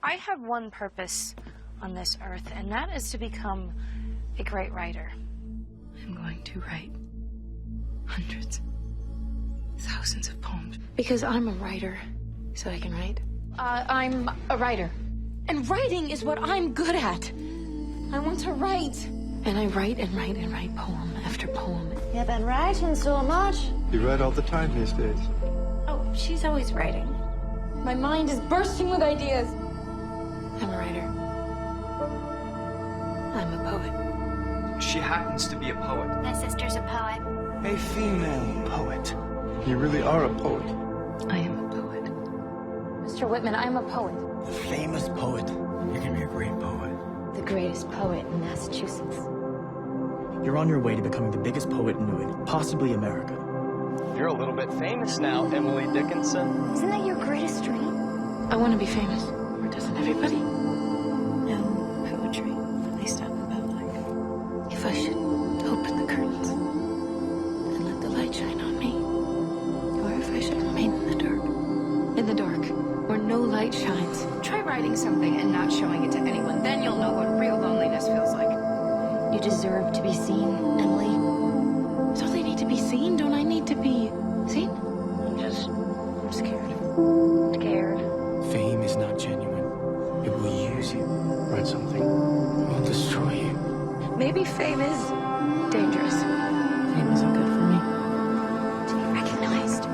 I have one purpose on this earth, and that is to become a great writer. I'm going to write hundreds, thousands of poems. Because I'm a writer, so I can write. I'm a writer. And writing is what I'm good at. I want to write. And I write and write and write poem after poem. You've been writing so much. You write all the time these days. Oh, she's always writing. My mind is bursting with ideas. I'm a writer. I'm a poet. She happens to be a poet. My sister's a poet. A female poet. You really are a poet. I am a poet. Mr. Whitman, I'm a poet. A famous poet. You can be a great poet. The greatest poet in Massachusetts. You're on your way to becoming the biggest poet in New England, possibly America. You're a little bit famous now, Emily Dickinson. Isn't that your greatest dream? I want to be famous. Or doesn't everybody? No poetry, at least out in public. If I should open the curtains and let the light shine on me. Or if I should remain in the dark. In the dark, where no light shines. Try writing something and not showing it to anyone. Then you'll know what real loneliness feels like. You deserve to be seen, Emily. Don't they need to be seen? Don't I need to be seen? I'm scared. Scared. Fame is not genuine. It will use you. Write something. It will destroy you. Maybe fame is dangerous. Fame isn't good for me. To be recognized.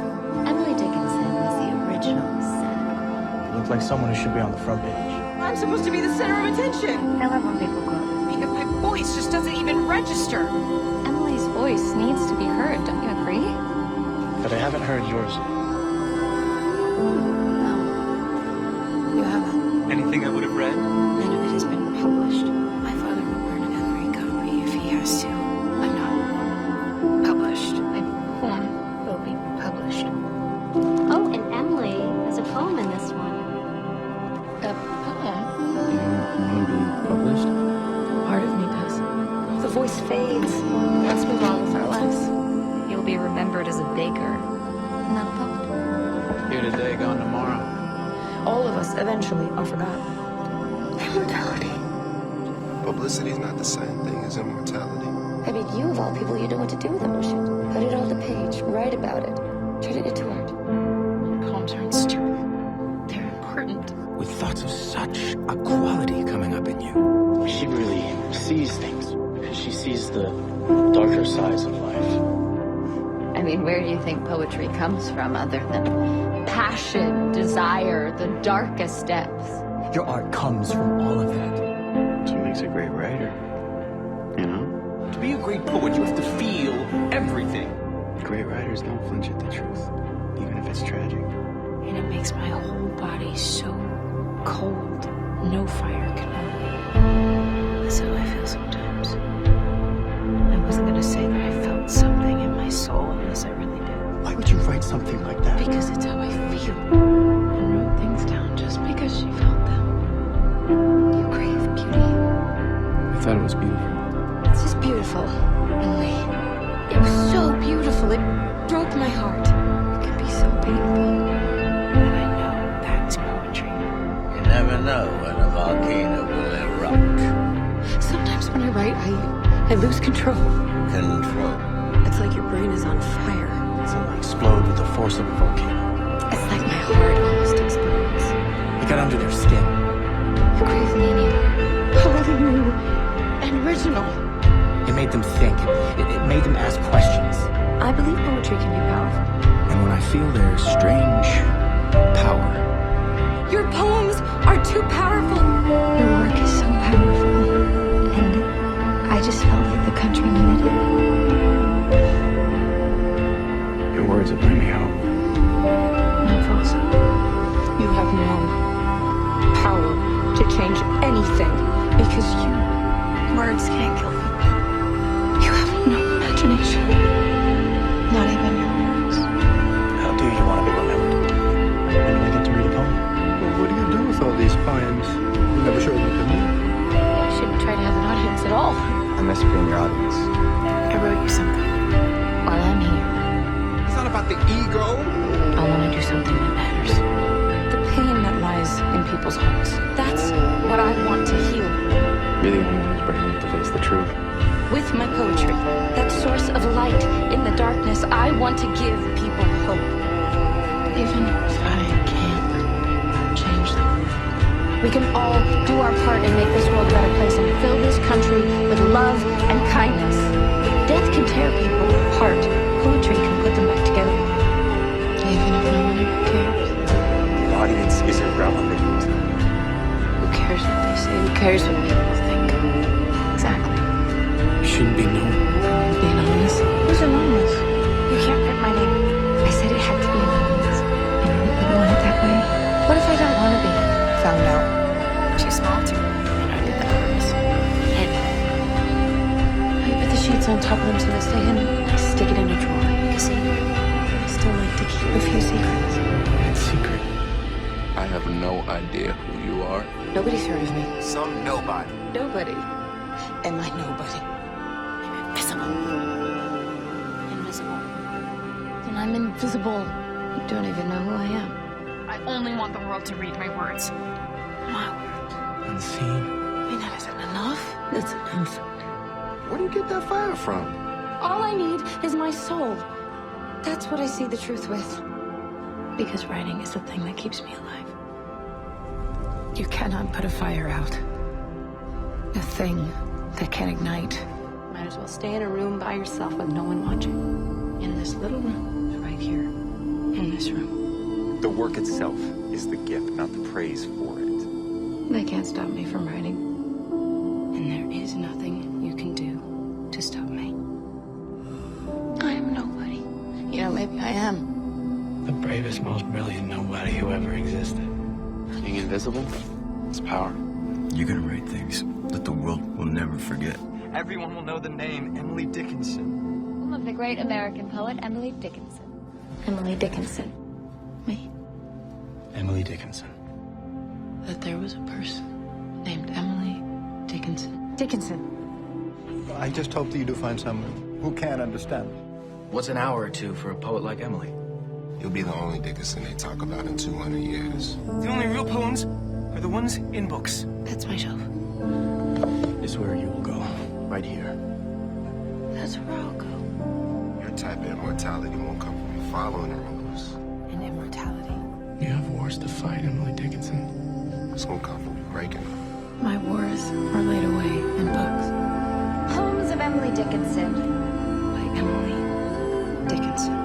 Emily Dickinson is the original Seneca. You look like someone who should be on the front page. I'm supposed to be the center of attention. I love when people go with me. If my voice just doesn't even register. Emily's voice needs to be heard, don't you agree? But I haven't heard yours yet. No. You haven't. Anything I would have read? None of it has been published. My father will burn every copy if he has to. I'm not published. My poem will be published. Oh, and Emily has a poem in this one. A poem? You want to be published? Part of me does. The voice fades. Let's move on with our lives. You'll be remembered as a baker, not a poet. Here today, gone tomorrow. All of us eventually are forgotten. Immortality. Publicity's not the same thing as immortality. I mean, you of all people, you know what to do with emotion. Put it on the page, write about it, turn it into art. Poems aren't stupid. They're important. With thoughts of such a quality coming up in you. She really sees things. She sees the darker sides of life. I mean, where do you think poetry comes from other than passion, desire, the darkest depths? Your art comes from all of that. That's what makes a great writer. You know? To be a great poet, you have to feel everything. Great writers don't flinch at the truth, even if it's tragic. And it makes my whole body so cold. No fire can move me. That's how I feel sometimes. I wasn't gonna say that I felt something in my soul unless I really did. Why would you write something like that? Because it's how I feel. And wrote things down just because she felt them. You crave beauty. I thought it was beautiful. It's just beautiful, Emily. It was so beautiful. It broke my heart. It can be so painful. And I know that's poetry. You never know when a volcano will erupt. Sometimes when I write, I lose control. Control. It's like your brain is on fire. It'll explode with the force of a volcano. It's like my heart almost explodes. You got under their skin. You crave meaning. Wholly new and original. It made them think. It made them ask questions. I believe poetry can be powerful. And when I feel their strange power, Your poems are too powerful. Your work is so powerful. And I just felt like the country needed it. Your words will bring me hope. No, Falsa. You have no power to change anything because words can't kill people. You have no imagination. Not even your words. how do you want to be remembered? When do I get to read a poem? Well, what do you do with all these poems? You never show them to me. I shouldn't try to have an audience at all. I must be in your audience. I wrote you something while I'm here. It's not about the ego. I want to do something that matters. The pain that lies in people's hearts. That's what I want to heal. You're the only one who's brave enough to face the truth. With my poetry, that source of light in the darkness, I want to give people hope. Even if I can't change the world, we can all do our part and make this world a better place and fill this country with love and kindness. Death can tear people apart. Poetry can put them back together. Even if no one ever cares. The audience is irrelevant. Who cares what they say? Who cares what people think? Exactly. You shouldn't be known. Be anonymous? Who's anonymous? You can't print my name. I said it had to be anonymous. You know, you want it that way. What if I don't want to be found out? Too small to. And I did that on purpose. And I put the sheets on top of them so they stay in. I stick it in a drawer. You see, I still like to keep a few secrets. That secret. I have no idea who you are. Nobody's heard of me. Some nobody. Nobody. Am I nobody? I'm invisible. Invisible. And I'm invisible. You don't even know who I am. I only want the world to read my words. My words. Unseen. I mean, that isn't enough. That's enough. Where do you get that fire from? All I need is my soul. That's what I see the truth with. Because writing is the thing that keeps me alive. You cannot put a fire out. A thing that can ignite. Might as well stay in a room by yourself with no one watching. In this little room, right here. In this room. The work itself is the gift, not the praise for it. They can't stop me from writing. And there is nothing you can do to stop me. I am nobody. You know, maybe I am. The bravest, most brilliant nobody who ever existed. Being invisible is power. You're gonna write things that the world will never forget. Everyone will know the name Emily Dickinson. Home of the great American poet Emily Dickinson. Emily Dickinson. Me. Emily Dickinson. That there was a person named Emily Dickinson. Dickinson. I just hope that you do find someone who can understand. What's an hour or two for a poet like Emily? You'll be the only Dickinson they talk about in 200 years. The only real poems are the ones in books. That's my shelf. Is where you will go. Right here. That's where I'll go. Your type of immortality won't come from following the rules. In immortality. You have wars to fight, Emily Dickinson. It's gonna come from you breaking them. My wars are laid away in books. Poems of Emily Dickinson. By Emily Dickinson.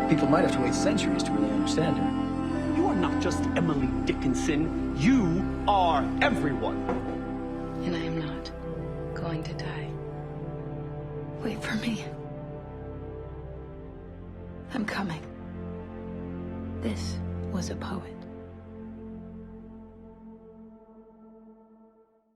People might have to wait centuries to really understand her. You are not just Emily Dickinson. You are everyone. And I am not going to die. Wait for me. I'm coming. This was a poet.